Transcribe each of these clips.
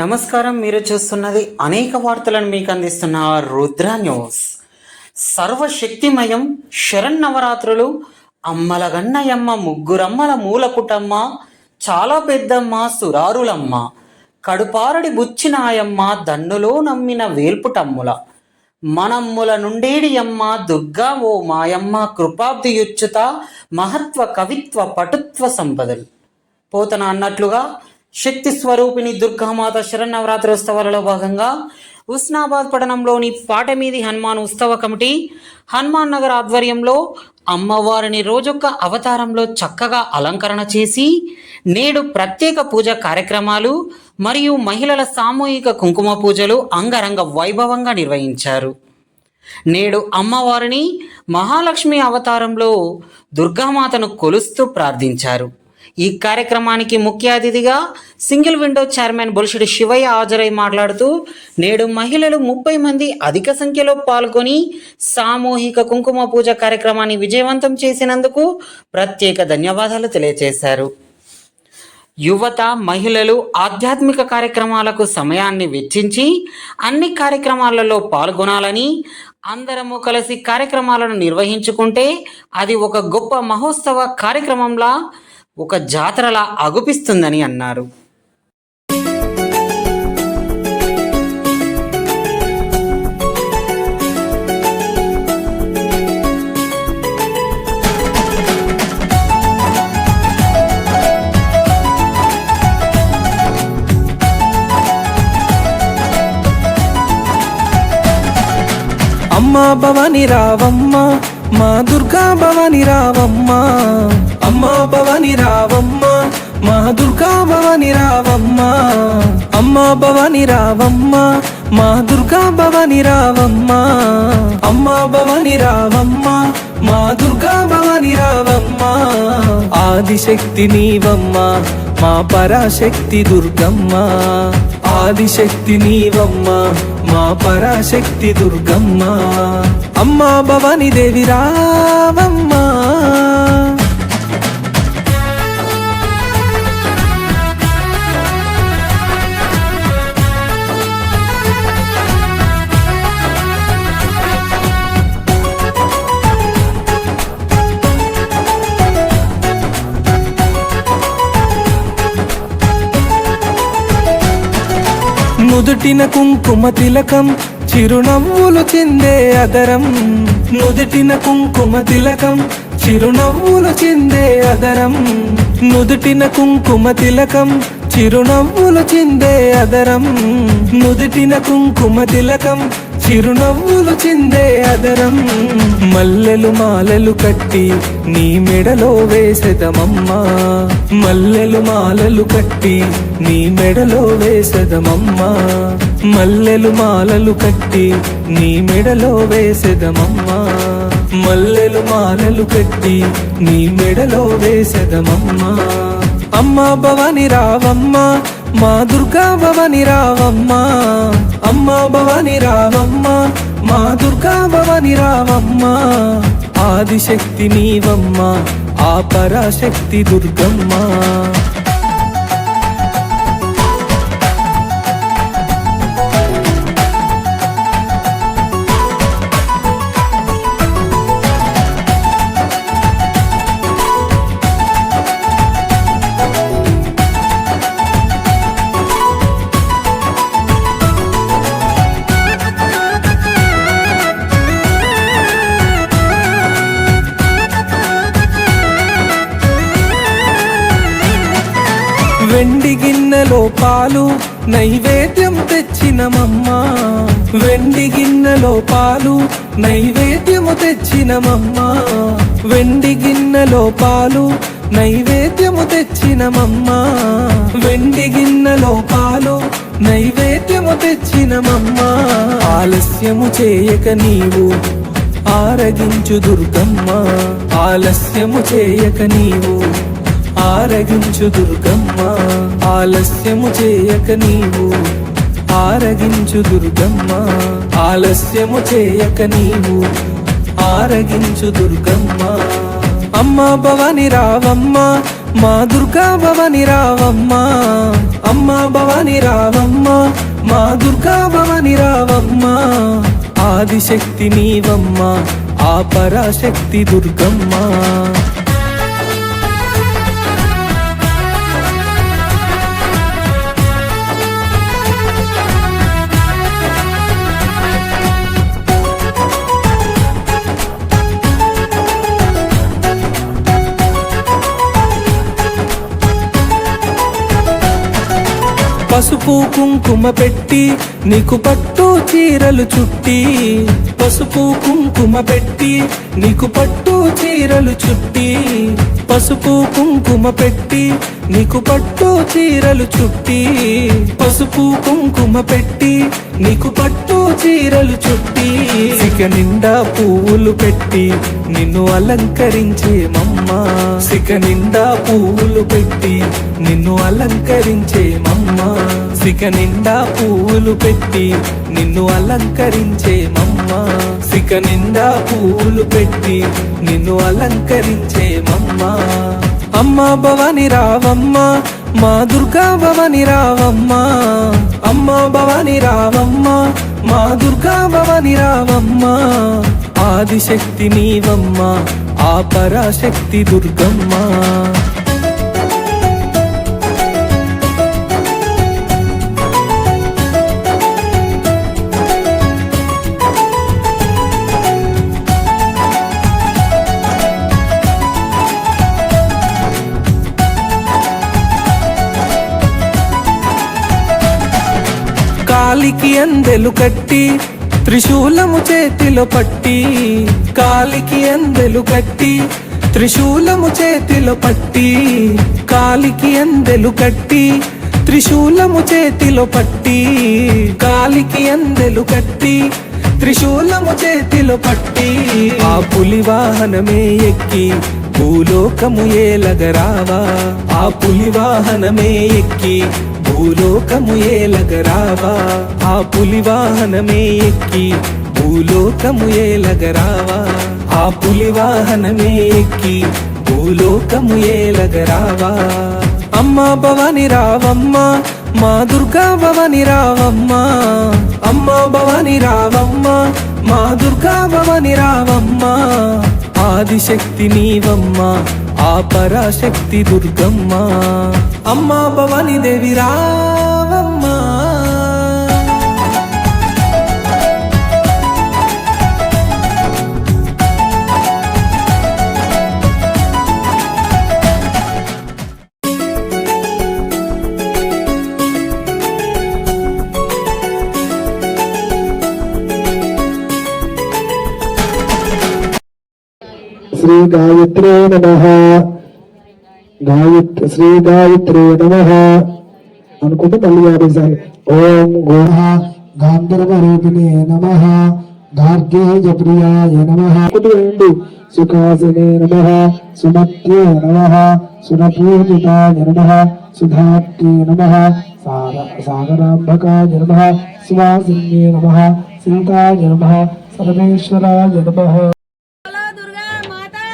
నమస్కారం. మీరు చూస్తున్నది అనేక వార్తలను మీకు అందిస్తున్న రుద్ర న్యూస్. సర్వశక్తిమయం శరన్నవరాత్రులు. అమ్మల గన్నయమ్మ, ముగ్గురమ్మల మూలకుటమ్మ, చాలా పెద్దమ్మ సురారులమ్మ, కడుపారడి బుచ్చినాయమ్మ, దన్నులో నమ్మిన వేల్పుటమ్ముల, మనమ్ముల నుండేడి అమ్మ దుర్గా ఓ మాయమ్మ, కృపాబ్దియుచ్యుత మహత్వ కవిత్వ పటుత్వ సంపదలు. పోతన అన్నట్లుగా శక్తి స్వరూపిణి దుర్గామాత శరన్నవరాత్రి ఉత్సవాలలో భాగంగా హుస్నాబాద్ పట్టణంలోని పాటమీది హనుమాన్ ఉత్సవ కమిటీ హనుమాన్ నగర్ ఆధ్వర్యంలో అమ్మవారిని రోజొక్క అవతారంలో చక్కగా అలంకరణ చేసి నేడు ప్రత్యేక పూజ కార్యక్రమాలు మరియు మహిళల సామూహిక కుంకుమ పూజలు అంగరంగ వైభవంగా నిర్వహించారు. నేడు అమ్మవారిని మహాలక్ష్మి అవతారంలో దుర్గామాతను కొలుస్తూ ప్రార్థించారు. ఈ కార్యక్రమానికి ముఖ్య అతిథిగా single window chairman Bolisetti Shivayya హాజరై మాట్లాడుతూ నేడు మహిళలు 30 మంది అధిక సంఖ్యలో పాల్గొని సామూహిక కుంకుమ పూజ కార్యక్రమాన్ని విజయవంతం చేసినందుకు ప్రత్యేక ధన్యవాదాలు తెలియజేశారు. యువత, మహిళలు ఆధ్యాత్మిక కార్యక్రమాలకు సమయాన్ని వెచ్చించి అన్ని కార్యక్రమాలలో పాల్గొనాలని, అందరము కలిసి కార్యక్రమాలను నిర్వహించుకుంటే అది ఒక గొప్ప మహోత్సవ కార్యక్రమంలా, ఒక జాతరలా అగుపిస్తుందని అన్నారు. అమ్మా భవాని రావమ్మ, మా దుర్గా భవాని రావమ్మ. అమ్మా భవాని రావమ్మ, మా దుర్గా భవాని రావమ్మ. అమ్మా భవాని రావమ్మ, మా దుర్గా భవాని రావమ్మ. అమ్మా భవాని రావమ్మ, మా దుర్గా భవాని రావమ్మ. ఆదిశక్తి నీవమ్మ, మా పరాశక్తి దుర్గమ్మ. ఆదిశక్తి నీవమ్మ, మా పరాశక్తి దుర్గమ్మ. అమ్మా భవాని దేవి రావమ్మ. నుదుటిన కుంకుమ తిలకం, చిరునవ్వులు చిందే అదరం. నుదుటిన కుంకుమ తిలకం, చిరునవ్వులు చిందే అదరం. నుదుటిన కుంకుమ తిలకం, చిరునవ్వులు చిందే అదరం. నుదుటిన కుంకుమ తిలకం, చిరునవ్వులు చిందే అదరం. మల్లెలు మాలలు కట్టి నీ మెడలో వేసెదమమ్మా. మల్లెలు మాలలు కట్టి నీ మెడలో వేసెదమమ్మా. మల్లెలు మాలలు కట్టి నీ మెడలో వేసెదమమ్మా. మల్లెలు మాలలు కట్టి నీ మెడలో వేసెదమమ్మా. అమ్మా భవాని రావమ్మ, మా దుర్గా భవాని రావమ్మ. అమ్మా భవాని రావమ్మ, మా దుర్గా భవాని రావమ్మ. ఆదిశక్తి నీవమ్మ, ఆ పరాశక్తి దుర్గమ్మ. వెండి గిన్నెలో పాలు నైవేద్యం తెచ్చినమమ్మా. వెండి గిన్నెలో పాలు నైవేద్యము తెచ్చినమమ్మా. వెండి గిన్నెలో పాలు నైవేద్యము తెచ్చినమమ్మా. వెండి గిన్నెలో పాలు నైవేద్యము తెచ్చినమమ్మా. ఆలస్యము చేయక నీవు ఆరగించు దుర్గమ్మ. ఆలస్యము చేయక నీవు ఆరగించు దుర్గమ్మ. ఆలస్యము చేయక నీవు ఆరగించు దుర్గమ్మ. ఆలస్యము చేయక నీవు ఆరగించు దుర్గమ్మ. అమ్మా భవాని రావమ్మ, మా దుర్గా భవాని రావమ్మ, అమ్మ భవాని రావమ్మ, మా దుర్గా భవాని రావమ్మ. ఆదిశక్తి నీవమ్మ, ఆ పరాశక్తి దుర్గమ్మ. పసుపు కుంకుమ పెట్టి నీకు పట్టు చీరలు చుట్టి, పసుపు కుంకుమ పెట్టి నీకు పట్టు చీరలు చుట్టి, పసుపు కుంకుమ పెట్టి నీకు పట్టు చీరలు చుట్టి, పసుపు కుంకుమ పెట్టి నీకు పట్టు చీరలు చుట్టి, సిక నిండా పువ్వులు పెట్టి నిన్ను అలంకరించేమమ్మ, సిక నిండా పువ్వులు పెట్టి నిన్ను అలంకరించేమమ్మ, సిక నిండా పువ్వులు పెట్టి నిన్ను అలంకరించేమమ్మ, సిక నిండా పువ్వులు పెట్టి నిన్ను అలంకరించేమమ్మ. అమ్మ భవాని రావమ్మ, మా దుర్గా భవాని రావమ్మ, అమ్మ భవాని రావమ్మ, మా దుర్గా భవాని రావమ్మ. ఆదిశక్తి నీవమ్మ, ఆ పరాశక్తి దుర్గమ్మ. కాలికి అందెలు కట్టి త్రిశూలము చేతిలో పట్టి, కాలికి అందెలు కట్టి త్రిశూలము చేతిలో పట్టి, కాలికి అందెలు కట్టి త్రిశూలము చేతిలో పట్టి, కాలికి అందెలు కట్టి త్రిశూలము చేతిలో పట్టి, ఆ పులి వాహనమే ఎక్కి భూలోకము ఏలగరావా, ఆ పులి వాహనమే ఎక్కి భూలోకము ఏలగరావా, ఆ పులి వాహనమే ఎక్కి భూలోకము ఏలగరావా, ఆ పులి వాహనమే ఎక్కి భూలోకము ఏలగరావా. అమ్మ భవాని రావమ్మ, మా దుర్గా భవాని రావమ్మ, అమ్మ భవాని రావమ్మ, మా దుర్గా భవాని రావమ్మ. ఆదిశక్తి నీవమ్మ, ఆ పరాశక్తి దుర్గమ్మ. అమ్మ భవాని దేవి రావమ్మ. శ్రీ గాయత్రే నమః, శ్రీ గాయత్రే నమః అనుకుంటే మళ్ళీ 50 సార్లు ఓం గోహ గాంధర్వరూపిణే నమః, గార్గేయ ప్రియాయ నమః వేయండి. సుఖాసినే నమః, సుమత్యే నమః, సురపూజితాయ నమః, సుధాత్యే నమః, సాగరాంబకాయ నమః, సువాసిన్యే నమః, సీతాయ నమః, సర్వేశ్వరాయ నమః. दुर्गा माता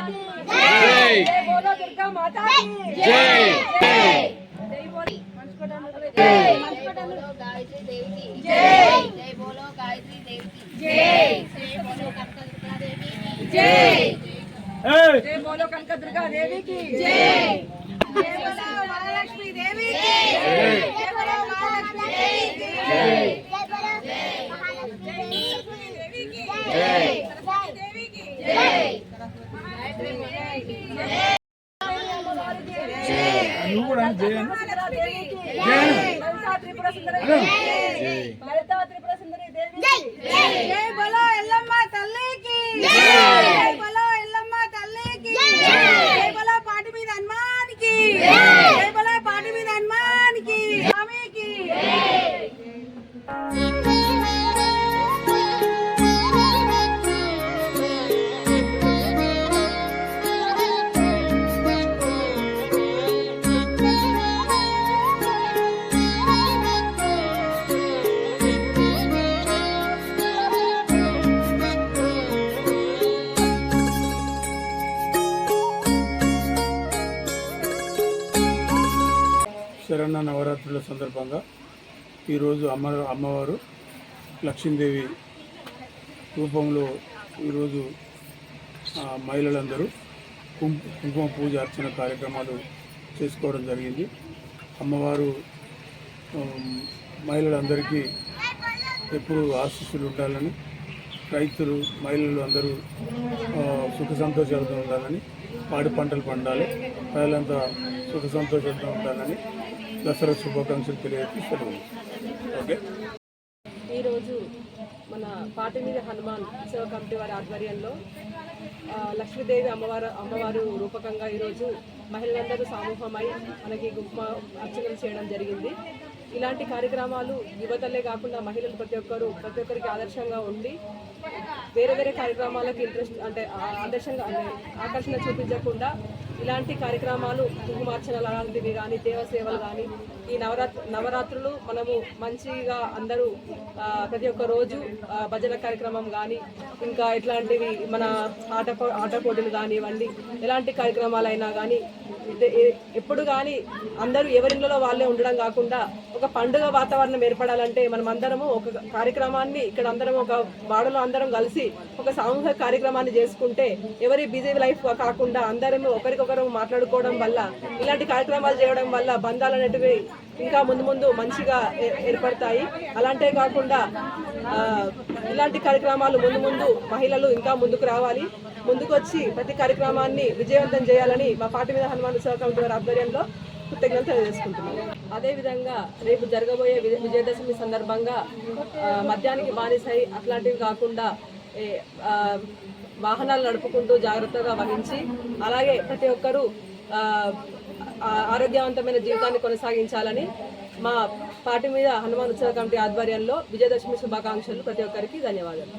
की जय, जय बोलो दुर्गा माता की जय, जय बोलो गायत्री देवी की जय, जय बोलो गायत्री देवी की जय, जय बोलो कनकदुर्गा देवी की जय, जय बोलो कनकदुर्गा देवी की जय, जय बोलो महालक्ष्मी देवी की जय, जय बोलो महालक्ष्मी देवी की जय, जय बोलो महालक्ष्मी देवी की जय, सरस्वती देवी की जय, जय बोलो एल्लम्मा तल्ली की जय, बोलो एल्लम्मा तल्ली की जय, बोलो पाटी మీద हनुमान की जय, बोलो पाटी మీద हनुमान की स्वामी की నవరాత్రుల సందర్భంగా ఈరోజు అమ్మవారు లక్ష్మీదేవి రూపంలో ఈరోజు మహిళలందరూ కుంకుమ పూజ అర్చన కార్యక్రమాలు చేసుకోవడం జరిగింది. అమ్మవారు మహిళలందరికీ ఎప్పుడు ఆశీస్సులు ఉండాలని, రైతులు మహిళలు అందరూ సుఖ సంతోషాలతో ఉండాలని, పాడి పంటలు పండాలి, ప్రజలంతా సుఖ సంతోషాలతో ఉండాలని దసరా శుభాకాంక్షలు తెలియజేస్తూ ఓకే. ఈరోజు మన పాటిమీద హనుమాన్ ఉత్సవ కమిటీ వారి ఆధ్వర్యంలో లక్ష్మీదేవి అమ్మవారు రూపకంగా ఈరోజు మహిళలందరూ సమూహమై మనకి కుంకుమ అర్చనలు చేయడం జరిగింది. ఇలాంటి కార్యక్రమాలు యువతలే కాకుండా మహిళలు ప్రతి ఒక్కరికి ఆదర్శంగా ఉండి వేరే వేరే కార్యక్రమాలకు ఇంట్రెస్ట్ అంటే ఆకర్షణ చూపించకుండా ఇలాంటి కార్యక్రమాలు కుంకుమార్చనలు అలాంటివి కానీ దేవసేవలు కానీ ఈ నవరాత్రులు మనము మంచిగా అందరూ ప్రతి ఒక్క రోజు భజన కార్యక్రమం కానీ ఇంకా ఇట్లాంటివి మన ఆట పోటీలు కానివ్వండి, ఎలాంటి కార్యక్రమాలైనా కానీ ఎప్పుడు కానీ అందరూ ఎవరిలో వాళ్ళే ఉండడం కాకుండా ఒక పండుగ వాతావరణం ఏర్పడాలంటే మనం అందరము ఒక కార్యక్రమాన్ని ఇక్కడ అందరం ఒక వాడలో అందరం కలిసి ఒక సామూహిక కార్యక్రమాన్ని చేసుకుంటే ఎవరి బిజీ లైఫ్ కాకుండా అందరం ఒకరికొకరు మాట్లాడుకోవడం వల్ల ఇలాంటి కార్యక్రమాలు చేయడం వల్ల బంధాలు అనేటివి ఇంకా ముందు మంచిగా ఏర్పడతాయి. అలాంటే కాకుండా ఇలాంటి కార్యక్రమాలు ముందు మహిళలు ఇంకా ముందుకు రావాలి, ముందుకు వచ్చి ప్రతి కార్యక్రమాన్ని విజయవంతం చేయాలని మా పాటిమీద హనుమాన్ ఉత్సవ కమిటీ వారి ఆధ్వర్యంలో కృతజ్ఞతలు తెలియజేసుకుంటున్నాను. అదేవిధంగా రేపు జరగబోయే విజయదశమి సందర్భంగా మద్యానికి బానిసై అట్లాంటివి కాకుండా వాహనాలు నడుపుకుంటూ జాగ్రత్తగా వహించి అలాగే ప్రతి ఒక్కరూ ఆరోగ్యవంతమైన జీవితాన్ని కొనసాగించాలని మా పాటిమీద హనుమాన్ ఉత్సవ కమిటీ ఆధ్వర్యంలో విజయదశమి శుభాకాంక్షలు. ప్రతి ఒక్కరికి ధన్యవాదాలు.